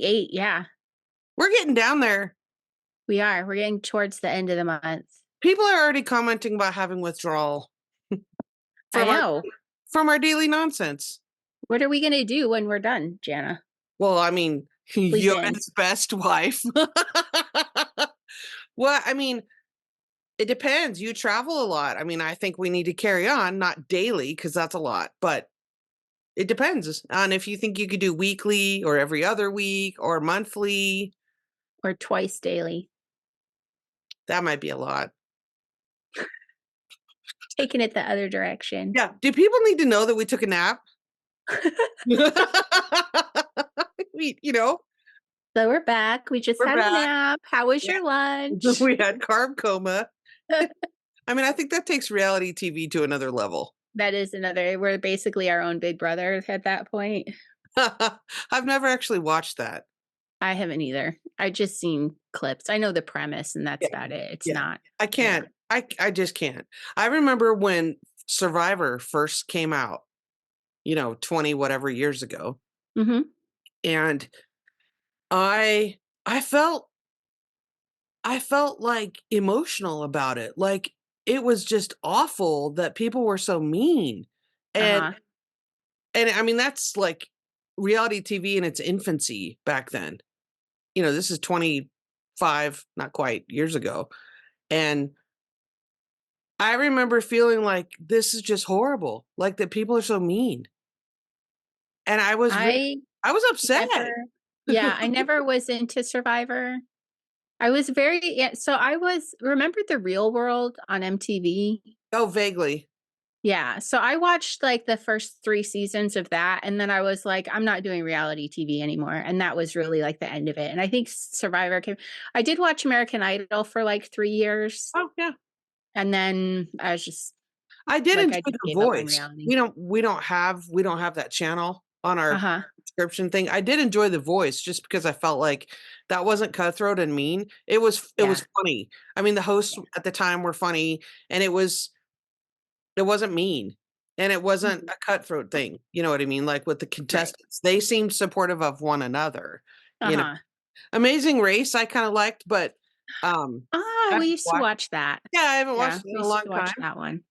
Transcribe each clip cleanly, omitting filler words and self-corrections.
28. Yeah, We're getting down there. we are. We're getting towards the end of the month. People are already commenting about having withdrawal I from know. from our daily nonsense. What are we going to do when we're done, Jana? Well, I mean, Yona's best wife. Well, I mean, it depends. You travel a lot. I mean, I think we need to carry on, not daily, because that's a lot, but it depends on if you think you could do weekly or every other week or monthly. Or twice daily. That might be a lot. Taking it the other direction. Yeah. Do people need to know that we took a nap? You know, So we're back. We just had a nap. How was your lunch? We had carb coma. I mean, I think that takes reality TV to another level. That is another. We're basically our own big brother at that point. I've never actually watched that. I haven't either. I just seen clips. I know the premise, and that's about it. It's not. I can't. I just can't. I remember when Survivor first came out, 20 whatever years ago. Mm-hmm. And I felt like emotional about it. Like it was just awful that people were so mean. And I mean that's like reality TV in its infancy back then. This is 25, not quite, years ago. And I remember feeling like this is just horrible. Like that people are so mean. And I was upset. I never was into Survivor. I was remember The Real World on MTV? Oh, vaguely. Yeah. So I watched like the first 3 seasons of that. And then I was like, I'm not doing reality TV anymore. And that was really like the end of it. And I think Survivor I did watch American Idol for like 3 years. Oh, yeah. And then I was just. I did enjoy The Voice. We don't have that channel on our subscription thing. I did enjoy The Voice just because I felt like that wasn't cutthroat and mean. It was funny. I mean, the hosts at the time were funny, and it wasn't mean, and it wasn't a cutthroat thing. You know what I mean? Like with the contestants, they seemed supportive of one another. Amazing Race, I kind of liked, but we used to watch that. Yeah, I haven't watched it in a long time. Watch that one.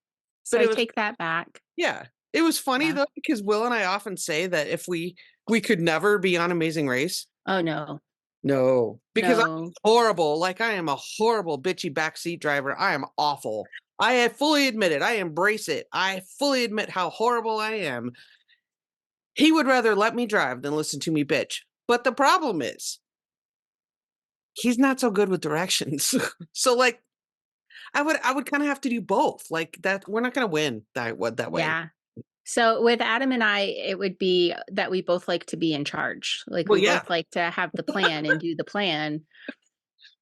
So I take that back. Yeah. It was funny though, because Will and I often say that if we could never be on Amazing Race. Oh no. No. Because I'm horrible. Like I am a horrible bitchy backseat driver. I am awful. I fully admit it. I embrace it. I fully admit how horrible I am. He would rather let me drive than listen to me bitch. But the problem is he's not so good with directions. So like I would kind of have to do both. Like that we're not going to win that way. Yeah. So with Adam and I, it would be that we both like to be in charge. Like we both like to have the plan and do the plan.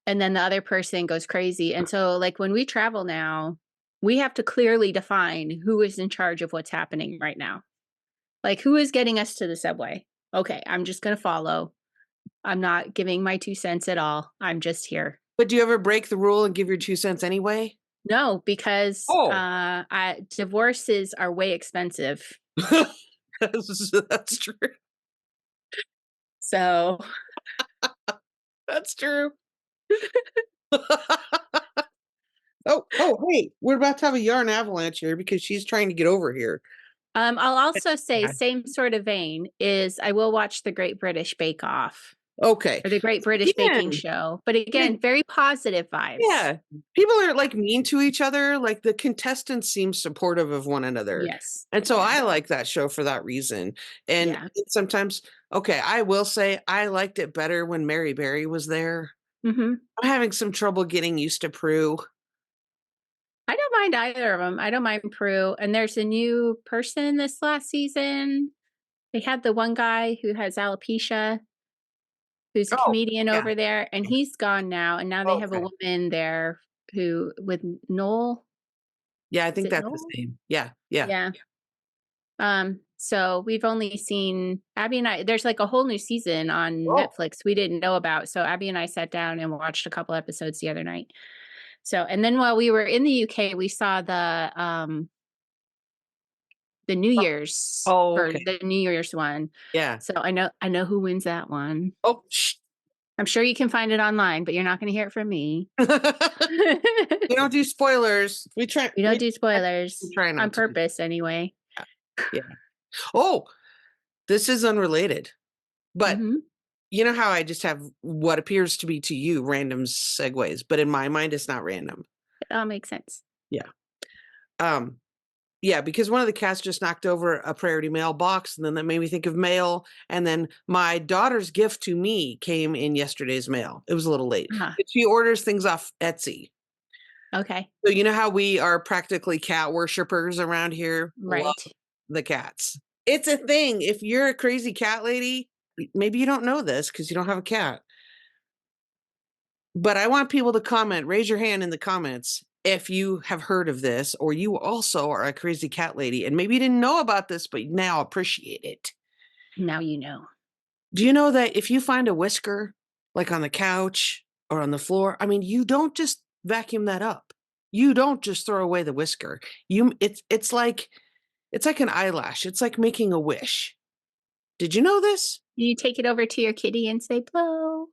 And then the other person goes crazy. And so like when we travel now, we have to clearly define who is in charge of what's happening right now. Like who is getting us to the subway? Okay, I'm just going to follow. I'm not giving my 2 cents at all. I'm just here. But do you ever break the rule and give your 2 cents anyway? No, because divorces are way expensive. That's true. So that's true. Hey, we're about to have a yarn avalanche here because she's trying to get over here. I'll also say same sort of vein is I will watch the Great British Bake Off. Okay. Or the Great British Baking Show. But again, very positive vibes. Yeah. People are like mean to each other. Like the contestants seem supportive of one another. Yes. And so I like that show for that reason. And sometimes, I will say I liked it better when Mary Berry was there. Mm-hmm. I'm having some trouble getting used to Prue. I don't mind either of them. I don't mind Prue. And there's a new person this last season. They had the one guy who has alopecia, who's a comedian over there, and he's gone now. And now they have a woman there who with Noel. Yeah, I think that's his name. Yeah. So we've only seen Abby and I. There's like a whole new season on Netflix we didn't know about. So Abby and I sat down and watched a couple episodes the other night. So, and then while we were in the UK, we saw the the New Year's for okay. the New Year's one. Yeah. So I know who wins that one. Oh, I'm sure you can find it online, but you're not going to hear it from me. We don't do spoilers. We don't do spoilers we try not on purpose anyway. Yeah. Oh, this is unrelated, but you know how I just have what appears to be to you random segues, but in my mind, it's not random. It all makes sense. Yeah. Yeah, because one of the cats just knocked over a priority mail box, and then that made me think of mail. And then my daughter's gift to me came in yesterday's mail. It was a little late. But she orders things off Etsy. Okay. So you know how we are practically cat worshipers around here? Right. Love the cats. It's a thing. If you're a crazy cat lady, maybe you don't know this because you don't have a cat. But I want people to comment, raise your hand in the comments if you have heard of this, or you also are a crazy cat lady and maybe you didn't know about this, but now appreciate it. Now you know. Do you know that if you find a whisker, like on the couch or on the floor, I mean, you don't just vacuum that up. You don't just throw away the whisker. It's like an eyelash. It's like making a wish. Did you know this? You take it over to your kitty and say, blow.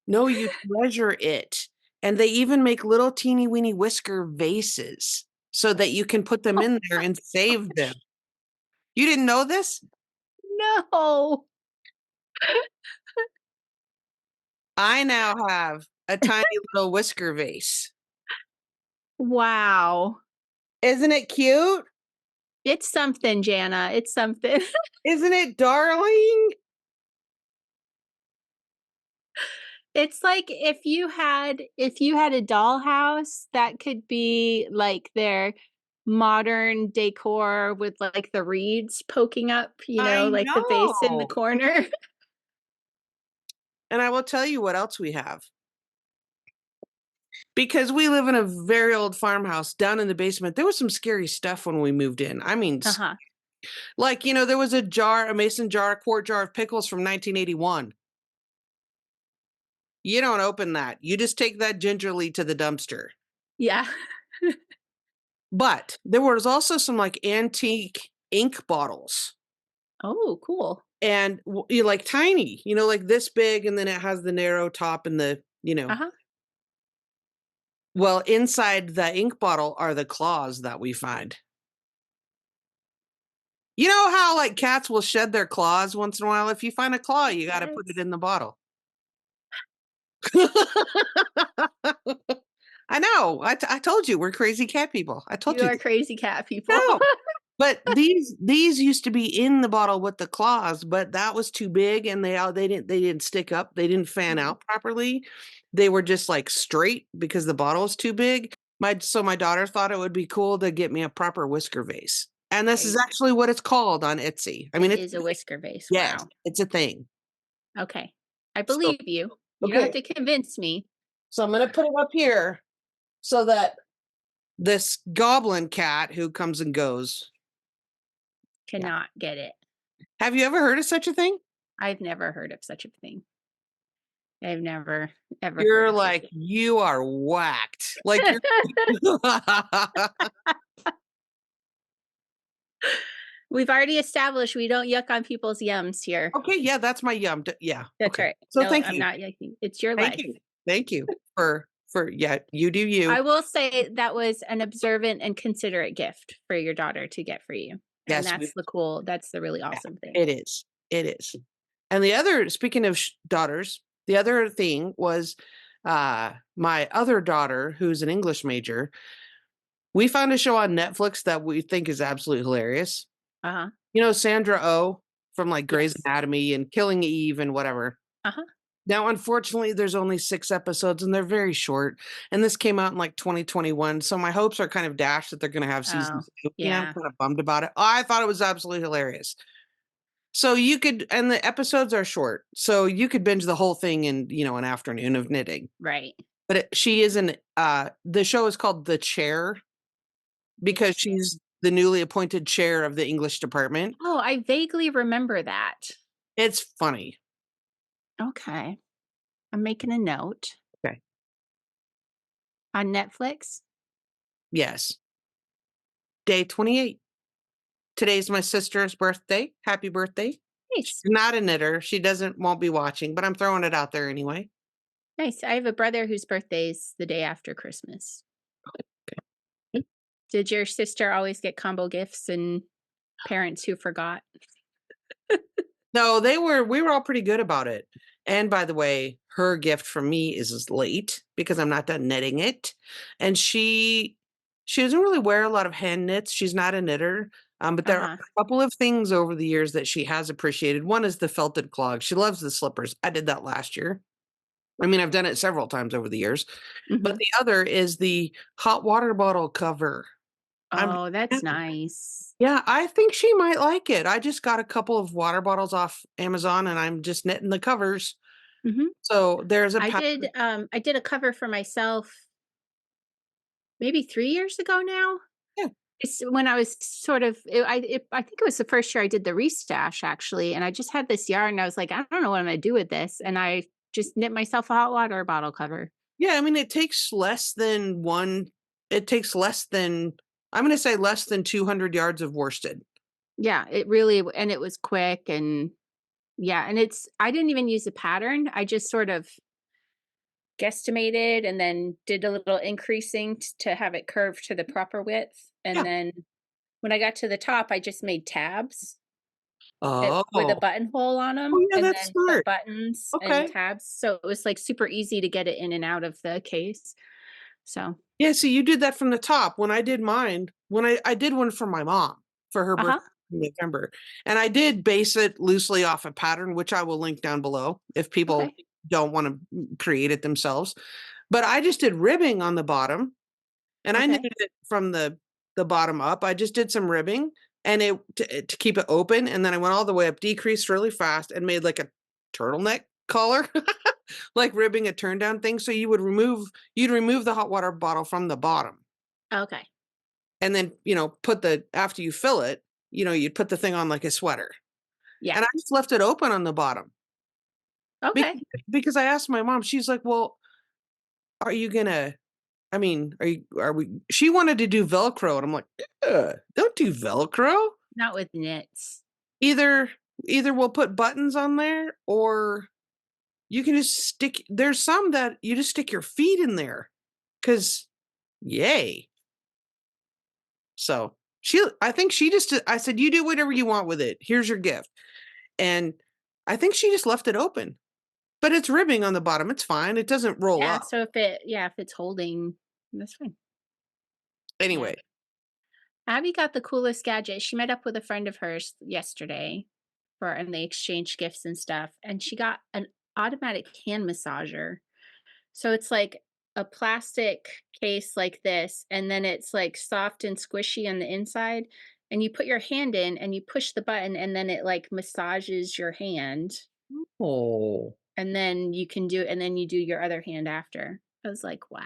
No, you treasure it. And they even make little teeny weeny whisker vases so that you can put them in there and save them. You didn't know this? No. I now have a tiny little whisker vase. Wow. Isn't it cute? It's something, Jana. It's something. Isn't it darling? It's like if you had a dollhouse, that could be like their modern decor with like the reeds poking up, like the vase in the corner. And I will tell you what else we have. Because we live in a very old farmhouse down in the basement, there was some scary stuff when we moved in. I mean, like, there was a mason jar, a quart jar of pickles from 1981. You don't open that. You just take that gingerly to the dumpster. Yeah. But there was also some like antique ink bottles. Oh, cool. And like tiny, like this big, and then it has the narrow top and the, Well, inside the ink bottle are the claws that we find. You know how like cats will shed their claws once in a while? If you find a claw, you got to put it in the bottle. I know. I told you we're crazy cat people. I told you. You are crazy cat people. No. But these used to be in the bottle with the claws, but that was too big, and they didn't stick up. They didn't fan out properly. They were just like straight because the bottle was too big. So my daughter thought it would be cool to get me a proper whisker vase. And this is actually what it's called on Etsy. I mean, it is a whisker vase. Yes, wow. It's a thing. Okay. I believe you. You don't have to convince me. So I'm going to put it up here so that this goblin cat who comes and goes cannot get it. Have you ever heard of such a thing? I've never heard of such a thing. I've never, ever. You're like, you are whacked. Like, we've already established we don't yuck on people's yums here. Okay, yeah, that's my yum. Yeah. That's right. So no, thank you. I'm not yucking. It's your life. Thank you for you do you. I will say that was an observant and considerate gift for your daughter to get for you. Yes. And that's the really awesome thing. It is. It is. And the other, speaking of daughters, the other thing was my other daughter, who's an English major, we found a show on Netflix that we think is absolutely hilarious. Sandra Oh from like Grey's Anatomy and Killing Eve and whatever. Now, unfortunately, there's only 6 episodes and they're very short. And this came out in like 2021. So my hopes are kind of dashed that they're going to have season 2. Yeah. I'm kind of bummed about it. I thought it was absolutely hilarious. So you could, and the episodes are short. So you could binge the whole thing in, an afternoon of knitting. Right. But she isn't, the show is called The Chair because she's the newly appointed chair of the English department. Oh, I vaguely remember that. It's funny. Okay. I'm making a note. Okay. On Netflix? Yes. Day 28. today's my sister's birthday. Happy birthday. She's Nice. not a knitter. She won't be watching, but I'm throwing it out there anyway. Nice. I have a brother whose birthday's the day after Christmas. Okay. Did your sister always get combo gifts and parents who forgot? No, we were all pretty good about it. And by the way, her gift from me is late because I'm not done knitting it. And she doesn't really wear a lot of hand knits. She's not a knitter. But there are a couple of things over the years that she has appreciated. One is the felted clogs. She loves the slippers. I did that last year. I mean, I've done it several times over the years. But the other is the hot water bottle cover. Oh, that's nice. Yeah, I think she might like it. I just got a couple of water bottles off Amazon and I'm just knitting the covers. So there's a I did a cover for myself maybe 3 years ago now. Yeah. It's when I was sort of I think it was the first year I did the restash actually, and I just had this yarn and I was like, I don't know what I'm gonna do with this. And I just knit myself a hot water bottle cover. Yeah, I mean, it takes less than I'm going to say less than 200 yards of worsted. Yeah, it really, and it was quick, and yeah, and I didn't even use a pattern. I just sort of guesstimated and then did a little increasing to have it curved to the proper width. And then when I got to the top, I just made tabs with a buttonhole on them, Oh, yeah, and that's then put smart. buttons and Okay. tabs. So it was like super easy to get it in and out of the case. So Yeah, see, you did that from the top. When I did mine, when I did one for my mom for her birthday in November, and I did base it loosely off a pattern, which I will link down below if people don't want to create it themselves. But I just did ribbing on the bottom, and I knitted it from the bottom up. I just did some ribbing and to keep it open, and then I went all the way up, decreased really fast, and made like a turtleneck collar. Like ribbing a turn down thing. So you'd remove the hot water bottle from the bottom. okay. And then, after you fill it, you'd put the thing on like a sweater. Yeah. And I just left it open on the bottom. Okay. Because I asked my mom, she's like, well, are you gonna, I mean, she wanted to do Velcro. And I'm like, don't do Velcro. Not with knits. Either we'll put buttons on there, or you can just there's some that you just stick your feet in there. Cause yay. So I think I said, you do whatever you want with it. Here's your gift. And I think she just left it open, but it's ribbing on the bottom. It's fine. It doesn't roll up. So if it's holding, that's fine. Anyway. Yeah. Abby got the coolest gadget. She met up with a friend of hers yesterday and they exchanged gifts and stuff. And she got an automatic hand massager. So it's like a plastic case like this, and then it's like soft and squishy on the inside. And you put your hand in and you push the button, and then it like massages your hand. Oh. And then you do your other hand after. I was like, wow.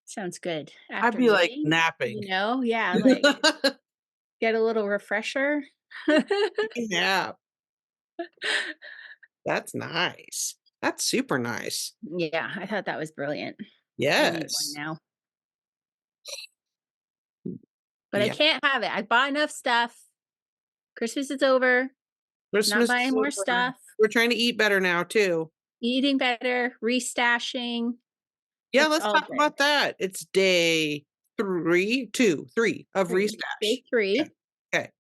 Sounds good. I'd be like napping. Yeah, like get a little refresher. Yeah. That's nice. That's super nice. Yeah, I thought that was brilliant. I need one Yes. now. But I can't have it. I bought enough stuff. Christmas is over. Christmas Not buying more stuff. We're trying to eat better now too. Eating better, restashing. Yeah, let's talk about that. It's day 3 of restash. Day 3. Okay.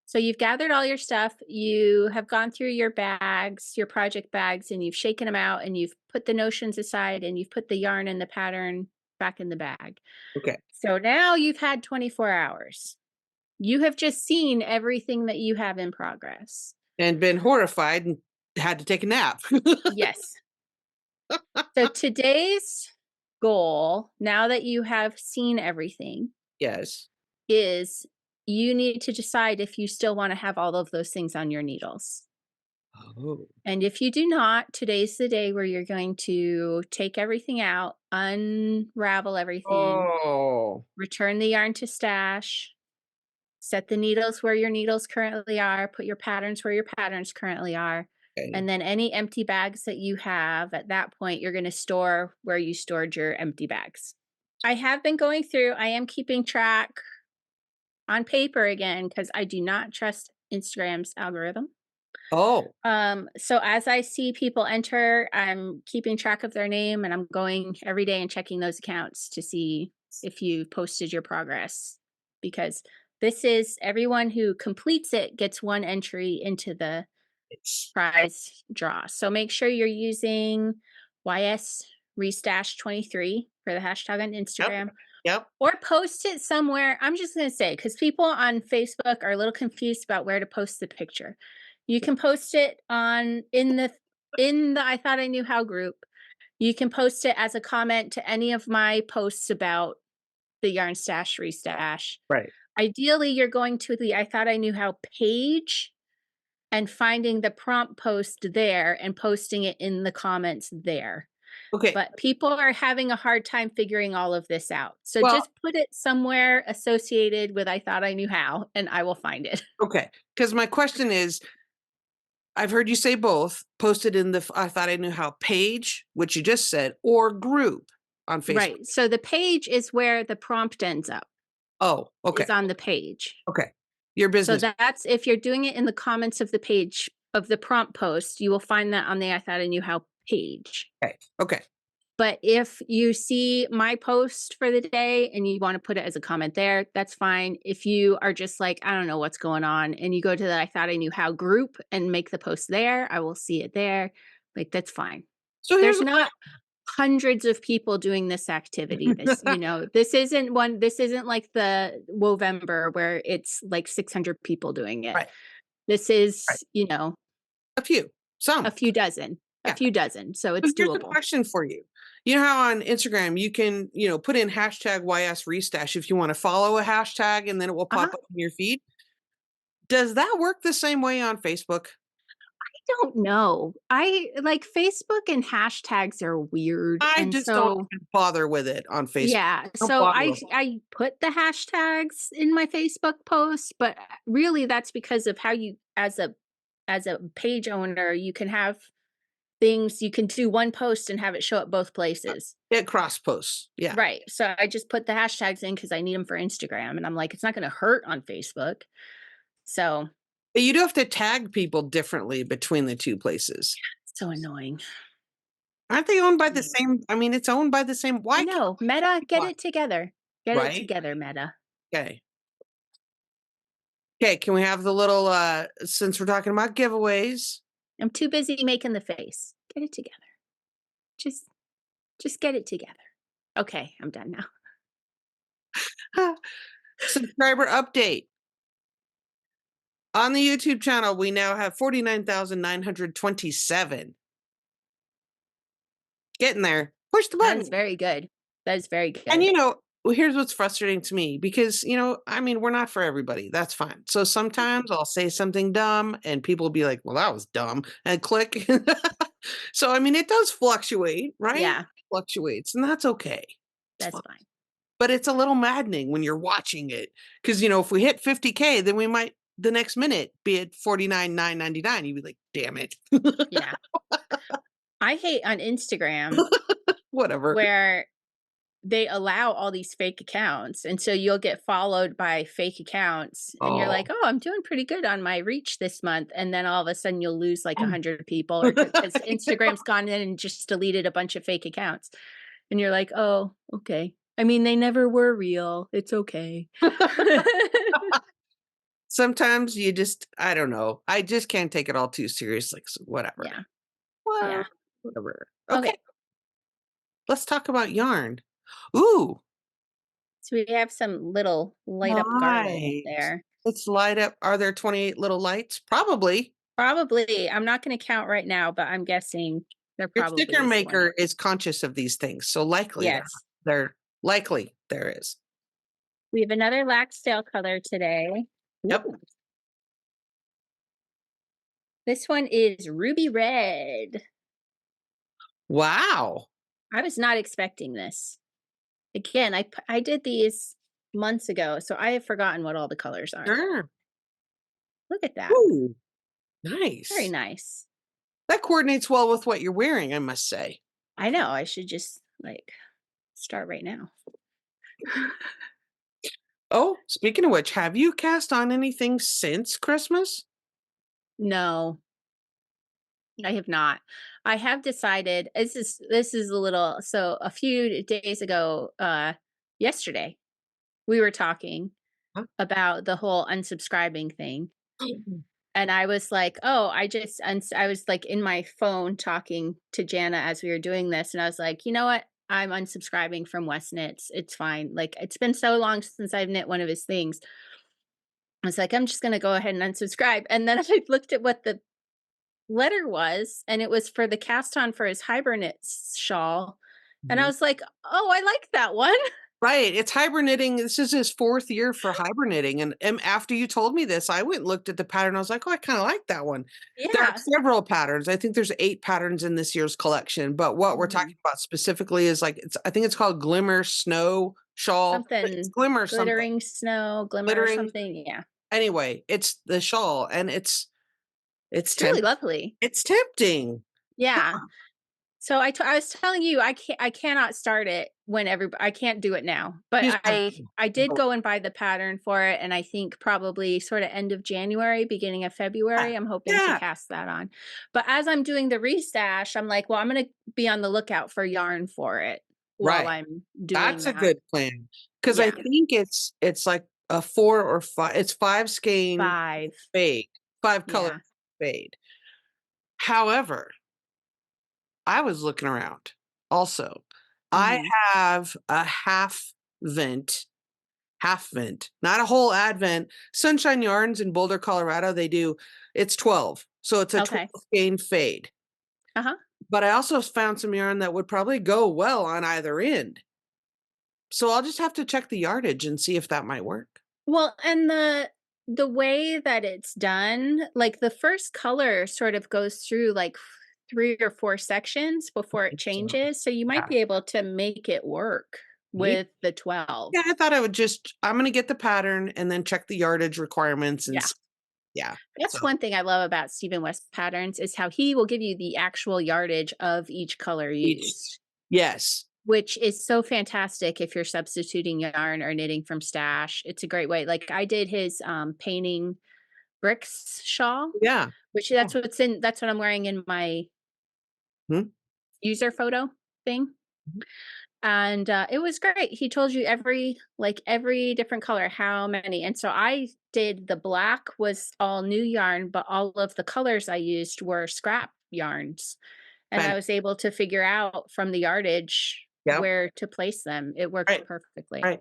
So you've gathered all your stuff. You have gone through your bags, your project bags, and you've shaken them out, and you've put the notions aside, and you've put the yarn and the pattern back in the bag. Okay. So now you've had 24 hours. You have just seen everything that you have in progress. And been horrified and had to take a nap. Yes. So today's goal, now that you have seen everything, yes, is you need to decide if you still want to have all of those things on your needles. Oh. And if you do not, today's the day where you're going to take everything out, unravel everything, return the yarn to stash, set the needles where your needles currently are, put your patterns where your patterns currently are. Okay. And then any empty bags that you have at that point, you're going to store where you stored your empty bags. I have been going through, I am keeping track on paper again because I do not trust Instagram's algorithm. Oh. So as I see people enter, I'm keeping track of their name and I'm going every day and checking those accounts to see if you posted your progress, because this is everyone who completes it gets one entry into the prize draw. So make sure you're using YS Restash 23 for the hashtag on Instagram. Yep. Or post it somewhere. I'm just going to say, because people on Facebook are a little confused about where to post the picture. You can post it in the I Thought I Knew How group. You can post it as a comment to any of my posts about the Yarn Stash Restash. Right. Ideally, you're going to the I Thought I Knew How page and finding the prompt post there and posting it in the comments there. Okay. But people are having a hard time figuring all of this out. So just put it somewhere associated with I Thought I Knew How, and I will find it. Okay. Because my question is, I've heard you say both, posted in the I Thought I Knew How page, which you just said, or group on Facebook. Right. So the page is where the prompt ends up. Oh, okay. It's on the page. Okay. Your business. So that's, if you're doing it in the comments of the page of the prompt post, you will find that on the I Thought I Knew How page. Okay. Okay. But if you see my post for the day and you want to put it as a comment there, that's fine. If you are just like, I don't know what's going on, and you go to the I Thought I Knew How group and make the post there, I will see it there. Like, that's fine. So there's not hundreds of people doing this activity. This, this isn't like the Wovember where it's like 600 people doing it. Right. This is, a few dozen. A few dozen. So it's doable. Here's a question for you. You know how on Instagram you can, put in hashtag YS Restash if you want to follow a hashtag and then it will pop up in your feed. Does that work the same way on Facebook? I don't know. I like Facebook and hashtags are weird. I just don't even bother with it on Facebook. Yeah. So I put the hashtags in my Facebook post, but really that's because of how you, as a page owner, you can have things, you can do one post and have it show up both places. Yeah, cross posts. Yeah. Right. So I just put the hashtags in because I need them for Instagram. And I'm like, it's not going to hurt on Facebook. So. But you do have to tag people differently between the two places. It's so annoying. Aren't they owned by the same? I mean, it's owned by the same. Why? No, Meta, get it together. Get it together, Meta. Okay. Okay. Can we have the little, since we're talking about giveaways? I'm too busy making the face. Get it together. Just get it together. Okay, I'm done now. Subscriber update. On the YouTube channel, we now have 49,927. Getting there. Push the button. That is very good. That is very good. And here's what's frustrating to me because, we're not for everybody. That's fine. So sometimes I'll say something dumb and people will be like, well, that was dumb, and click. So, it does fluctuate, right? Yeah. It fluctuates, and that's okay. That's fine. But it's a little maddening when you're watching it because, if we hit 50K, then we might the next minute be at 49,999. You'd be like, damn it. Yeah. I hate on Instagram. Whatever. Where they allow all these fake accounts. And so you'll get followed by fake accounts and you're like, oh, I'm doing pretty good on my reach this month. And then all of a sudden you'll lose like 100 people because Instagram's gone in and just deleted a bunch of fake accounts. And you're like, oh, okay. I mean, they never were real. It's okay. Sometimes you just, I don't know. I just can't take it all too seriously. So whatever. Yeah. Well, yeah. Whatever. Okay. Let's talk about yarn. Ooh. So we have some little light up garland there. Let's light up. Are there 28 little lights? Probably. Probably. I'm not going to count right now, but I'm guessing there probably Your sticker maker is conscious of these things. So likely they're likely there is. We have another Laxdale color today. Yep. Ooh. This one is ruby red. Wow. I was not expecting this. Again, I did these months ago, so I have forgotten what all the colors are. Sure. Look at that. Ooh, nice. Very nice. That coordinates well with what you're wearing, I must say. I know. I should just start right now. Oh, speaking of which, have you cast on anything since Christmas? No, I have not. I have decided this is a little so a few days ago, yesterday, we were talking Huh? about the whole unsubscribing thing. And I was like, "Oh, I was like in my phone talking to Jana as we were doing this, and I was like, "You know what? I'm unsubscribing from West Knits. It's fine. Like it's been so long since I've knit one of his things. I was like, I'm just gonna go ahead and unsubscribe." And then I looked at what the letter was, and it was for the cast on for his hibernate shawl. And I Mhm. was like, "Oh, I like that one." Right, it's hibernating. This is his 4th year for hibernating, and after you told me this, I went and looked at the pattern, I was like, "Oh, I kinda like that one." There are Yeah. several patterns, I think there's 8 patterns in this year's collection, but what we're talking Mhm. about specifically is, like, I think it's called Glimmer Snow Shawl, but it's Something Glimmer something, glittering snow, glimmer, glittering something. Yeah. anyway, it's the shawl, and it's It's really temp lovely. it's tempting. Yeah. So I was telling you I cannot start it when I can't do it now. But Use my I did go and buy the pattern for it, and I think probably sort of end of January, beginning of Yeah, February, I'm hoping to yeah, cast that on. But as I'm doing the restash, I'm like, well, I'm going to be on the lookout for yarn for it while right. I'm doing That's a that. good plan because I Yeah. think it's like a 4 or 5 it's 5 skein 5. fade, 5 color Yeah. fade. However, I was looking around also. I Mhm. have a half vent, not a whole advent. Sunshine Yarns in Boulder, Colorado, they do it's 12. So it's a Okay. 12 skein fade. Uh-huh. But I also found some yarn that would probably go well on either end. So I'll just have to check the yardage and see if that might work. Well, and the way that it's done, like the first color sort of goes through like 3 or 4 sections before it So, changes, so you might yeah. be able to make it work Ye with the 12. Yeah, I thought I would just I'm gonna get the pattern and then check the yardage requirements and Yeah. s yeah, so That's one thing I love about Stephen West Patterns is how he will give you the actual yardage of each color each used, yes. which is so fantastic if you're substituting yarn or knitting from stash. It's a great way. Like I did his painting bricks shawl, Yeah. which Yeah. that's what I'm wearing in my Mhm, user photo thing. mhm. And it was great. He told you every different color, how many. And so I did the black was all new yarn, but all of the colors I used were scrap yarns. And Fan I was able to figure out from the yardage Yep, where to place them. It worked right, perfectly. right.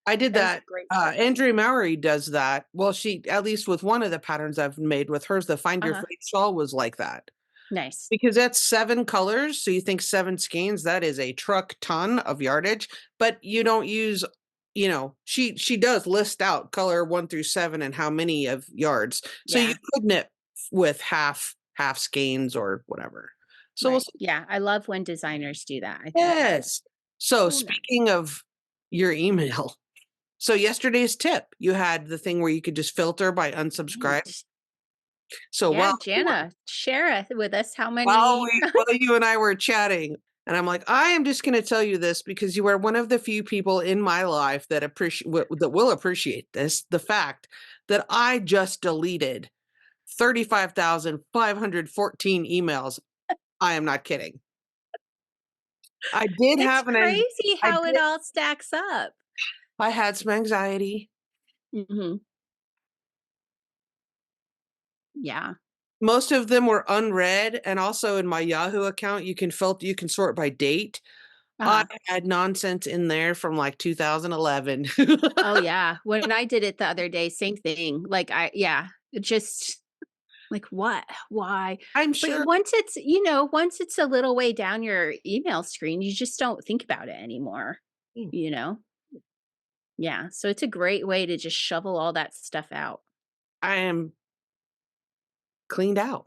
I did That was a that. great tip. Andrea Mowry does that. Well, she at least with one of the patterns I've made with hers, the Find Your Uh-huh. Fate shawl was like that. Nice. Because that's 7 colors, so you think 7 skeins, that is a truck ton of yardage, but you don't use she does list out color 1 through 7 and how many of yards. So you Yeah. could knit with half skeins or whatever. So we'll Right. see. Yeah. I love when designers do that. I think that's Yes. So so nice. speaking of your email, so yesterday's tip, you had the thing where you could just filter by unsubscribe. Right. So Yeah, we were Jana, share with us how while many. you and I were chatting, and I'm like, "I am just gonna tell you this because you are one of the few people in my life that that will appreciate this, the fact that I just deleted 35,514 emails. I am not kidding. I did It's have an an crazy I how it did all stacks up. I had some anxiety. Mhm. Yeah. Most of them were unread, and also in my Yahoo account, you can sort by date. I Uh-huh. had nonsense in there from, like, 2011. Oh, yeah. When I did it the other day, same thing. Like, it just like, what? Why? I'm But sure once it's a little way down your email screen, you just don't think about it anymore, mm, you know? Yeah. So it's a great way to just shovel all that stuff out. I am cleaned out.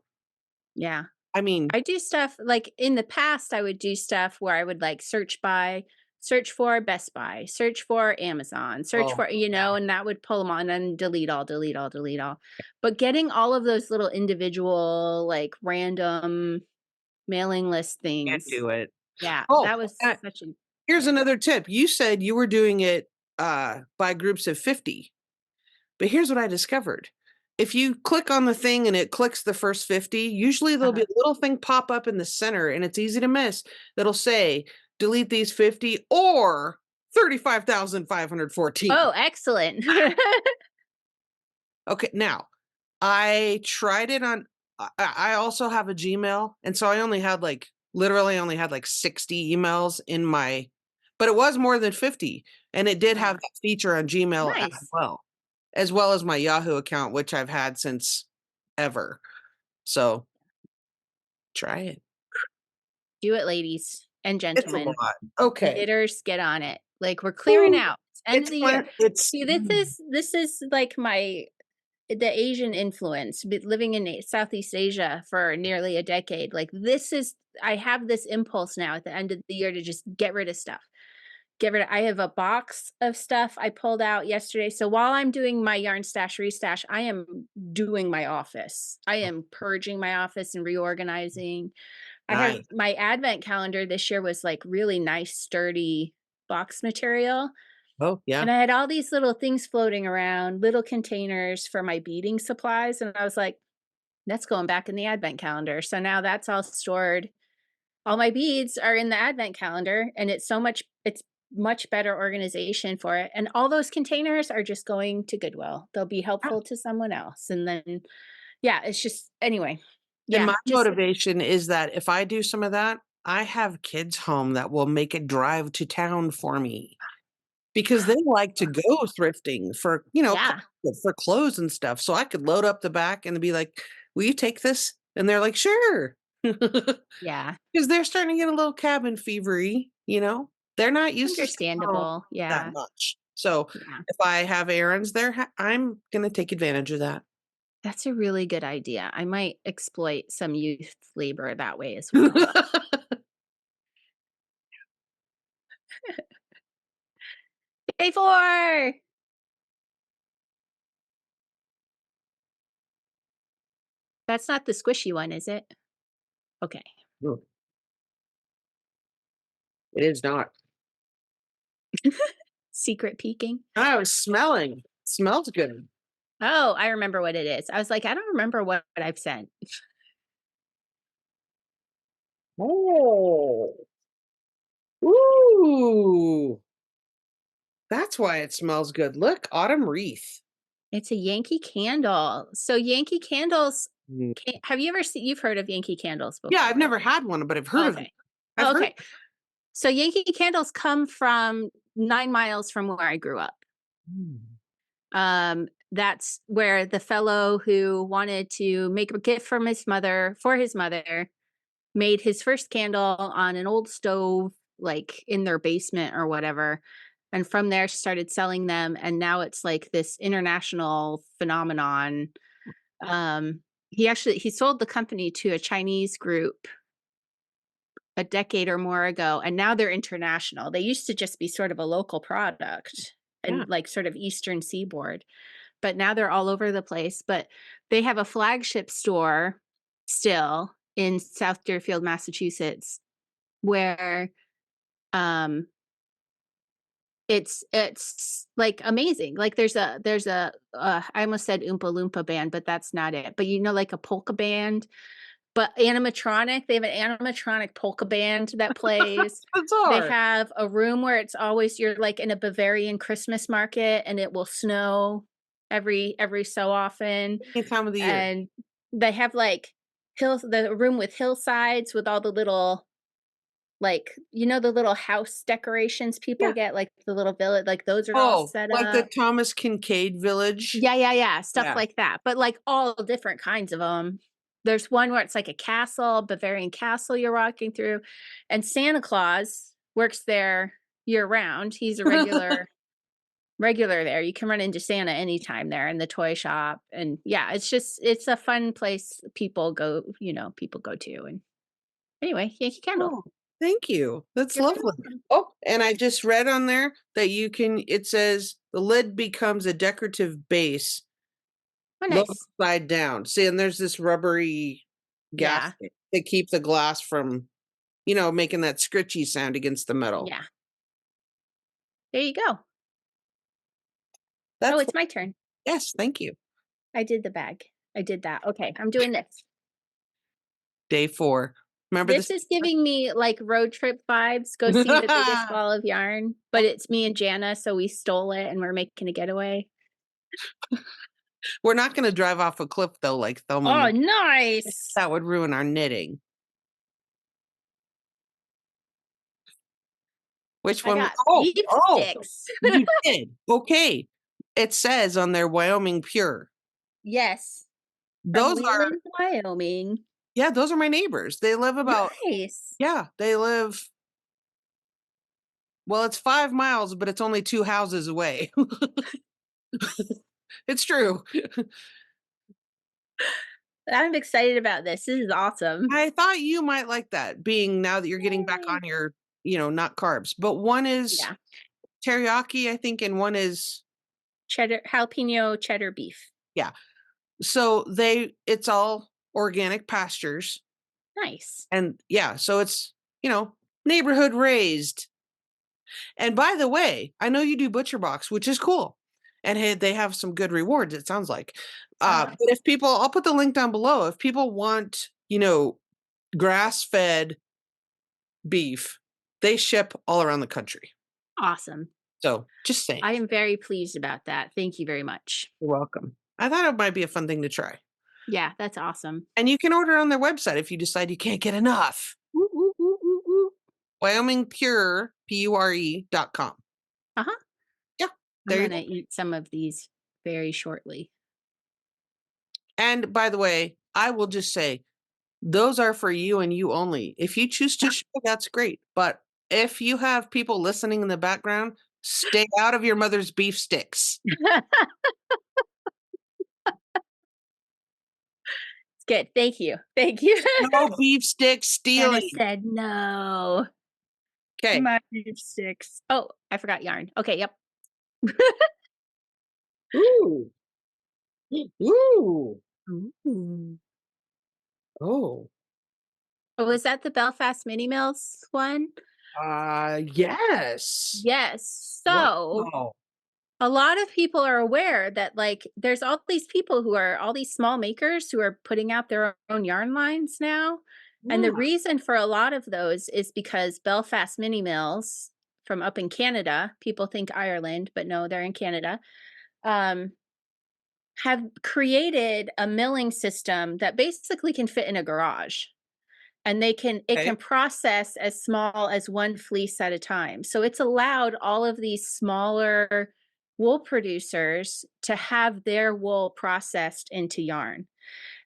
Yeah. I mean I do stuff like in the past, I would do stuff where I would like search for Best Buy, search for Amazon, search oh, for, yeah, and that would pull them on and delete all, delete all, delete all. But getting all of those little individual, like random mailing list can't things. do it. Yeah, Oh, that was uh, such a, here's yeah. another tip. You said you were doing it by groups of 50. But here's what I discovered. If you click on the thing and it clicks the first 50, usually there'll be a little thing pop up in the center, and it's easy to miss, that'll say, delete these 50 or 35,514. Oh, excellent. Okay, now, I tried it on I also have a Gmail, and so I only had, like, literally only had, like, 60 emails in my, but it was more than 50, and it did have that feature on Gmail as well as my Yahoo account, which I've had since ever. So, try it. Do it, ladies and It's a gentlemen. lot. Okay. Knitters, get on it. Like, we're clearing out. It's end of the year. It's See, this is like the Asian influence, living in Southeast Asia for nearly a decade. Like, I have this impulse now at the end of the year to just get rid of stuff. I have a box of stuff I pulled out yesterday. So while I'm doing my Yarn Stash Restash, I am doing my office. I am purging my office and reorganizing. I have my advent calendar this year was like really nice, sturdy box material. Oh, yeah. And I had all these little things floating around, little containers for my beading supplies. And I was like, that's going back in the advent calendar. So now that's all stored. All my beads are in the advent calendar, and it's much better organization for it. And all those containers are just going to Goodwill. They'll be helpful to someone else. And then, yeah, it's just, anyway. Yeah. And my motivation is that if I do some of that, I have kids home that will make a drive to town for me because they like to go thrifting for, for clothes and stuff. So I could load up the back and be like, will you take this? And they're like, sure. Yeah. Because they're starting to get a little cabin fevery, They're not used Understandable. to that much. So if I have errands there, I'm going to take advantage of that. That's a really good idea. I might exploit some youth labor that way as well. Day 4! That's not the squishy one, is it? Okay. It is not. Secret peeking? I was smelling. Smells good. Oh, I remember what it is. I was like, I don't remember what I've sent. Oh. Ooh. That's why it smells good. Look, autumn wreath. It's a Yankee candle. So Yankee candles, have you ever you've heard of Yankee candles before? Yeah, I've never had one, but I've heard of it. Okay. So Yankee candles come from 9 miles from where I grew up. That's where the fellow who wanted to make a gift for his mother made his first candle on an old stove, like in their basement or whatever. And from there started selling them. And now it's like this international phenomenon. He sold the company to a Chinese group a decade or more ago. And now they're international. They used to just be sort of a local product and like sort of Eastern Seaboard. But now they're all over the place. But they have a flagship store still in South Deerfield, Massachusetts, where it's like amazing. Like there's a I almost said Oompa Loompa band, but that's not it. But like a polka band, but animatronic. They have an animatronic polka band that plays. They have a room where it's always you're like in a Bavarian Christmas market, and it will snow every so often. Any time of the year. And they have like the room with hillsides with all the little, like, the little house decorations people get, like the little village, like those are all set up. Like the Thomas Kincaid Village. Yeah. Stuff like that. But like all different kinds of them. There's one where it's like a castle, Bavarian castle you're walking through. And Santa Claus works there year round. He's a regular there. You can run into Santa anytime there in the toy shop. And yeah, it's a fun place people go to. And anyway, Yankee Candle. Oh, thank you. That's lovely. Oh, and I just read on there that it says the lid becomes a decorative base. Oh, nice. Upside down. See, and there's this rubbery gasket to keep the glass from, making that scritchy sound against the metal. Yeah. There you go. Oh, it's my turn. Yes, thank you. I did the bag. I did that. Okay, I'm doing this. Day 4. Remember this is giving me like road trip vibes. Go see the biggest ball of yarn, but it's me and Jana, so we stole it and we're making a getaway. We're not going to drive off a cliff though, like Thelma. Oh, nice! That would ruin our knitting. Which one? Beef sticks. You did. Okay. It says on their Wyoming Pure. Yes. Those are Wyoming. Yeah, those are my neighbors. They live about nice. Yeah, they live well, it's 5 miles, but it's only 2 houses away. It's true. I'm excited about this. This is awesome. I thought you might like that, being now that you're getting back on your, not carbs. But one is teriyaki, I think, and one is jalapeno cheddar beef. Yeah. So it's all organic pastures. Nice. And yeah, so it's, neighborhood raised. And by the way, I know you do Butcher Box, which is cool. And hey, they have some good rewards, it sounds like. But if people, I'll put the link down below. If people want, grass-fed beef, they ship all around the country. Awesome. So just saying. I am very pleased about that. Thank you very much. You're welcome. I thought it might be a fun thing to try. Yeah, that's awesome. And you can order on their website if you decide you can't get enough. Ooh, ooh, ooh, ooh, ooh. WyomingPure, PURE.com. Uh-huh. Yeah. I'm going to eat some of these very shortly. And by the way, I will just say, those are for you and you only. If you choose to share, that's great. But if you have people listening in the background, stay out of your mother's beef sticks. It's good. Thank you. Thank you. No beef stick stealing. Jana said no. Okay. My beef sticks. Oh, I forgot yarn. Okay, yep. Ooh. Ooh. Ooh. Oh. Oh, was that the Belfast Mini Mills one? Yes. Yes. So a lot of people are aware that like there's all these people who are all these small makers who are putting out their own yarn lines now. Yeah. And the reason for a lot of those is because Belfast Mini Mills from up in Canada, people think Ireland, but no, they're in Canada, have created a milling system that basically can fit in a garage. And it can process as small as 1 fleece at a time. So it's allowed all of these smaller wool producers to have their wool processed into yarn.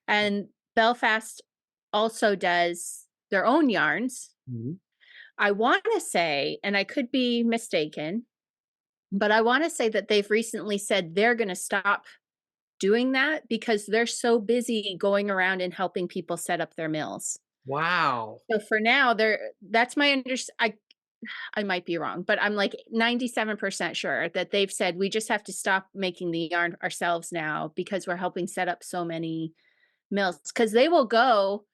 And Belfast also does their own yarns. Mm-hmm. I want to say, and I could be mistaken, but I want to say that they've recently said they're going to stop doing that because they're so busy going around and helping people set up their mills. Wow. So for now, that's my understanding. I might be wrong, but I'm like 97% sure that they've said we just have to stop making the yarn ourselves now because we're helping set up so many mills. Because they will go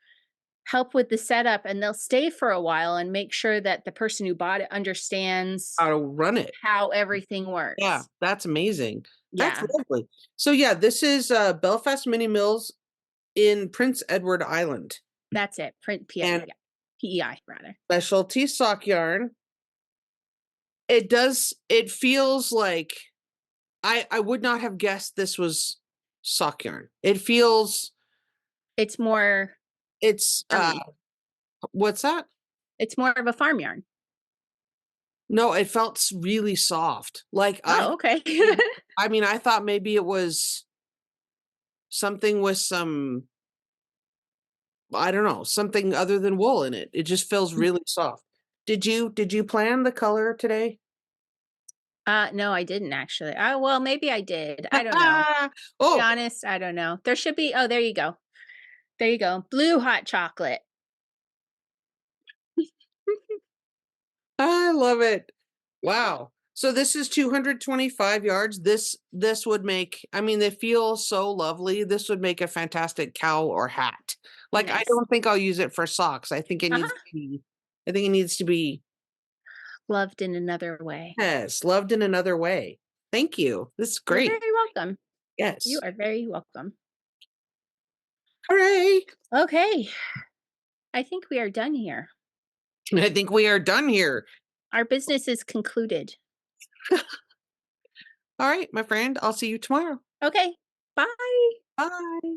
help with the setup and they'll stay for a while and make sure that the person who bought it understands how to run it, how everything works. Yeah, that's amazing. Yeah. That's lovely. So yeah, this is Belfast Mini Mills in Prince Edward Island. That's it. PEI rather. Specialty sock yarn. It feels like I would not have guessed this was sock yarn. It's more what's that? It's more of a farm yarn. No, it felt really soft. Like okay. I mean, I thought maybe it was something with some, I don't know, something other than wool in it. It just feels really soft. Did you plan the color today? No, I didn't actually. Well, maybe I did. I don't know. To be honest, I don't know. There should be. Oh, there you go. There you go. Blue hot chocolate. I love it. Wow. So this is 225 yards. This would make, I mean, they feel so lovely. This would make a fantastic cowl or hat. Like, nice. I don't think I'll use it for socks. I think it needs to be loved in another way. Yes, loved in another way. Thank you. This is You're great. very welcome. Yes. You are very welcome. Hooray. Okay. I think we are done here. I think we are done here. Our business is concluded. All right, my friend. I'll see you tomorrow. Okay. Bye. Bye.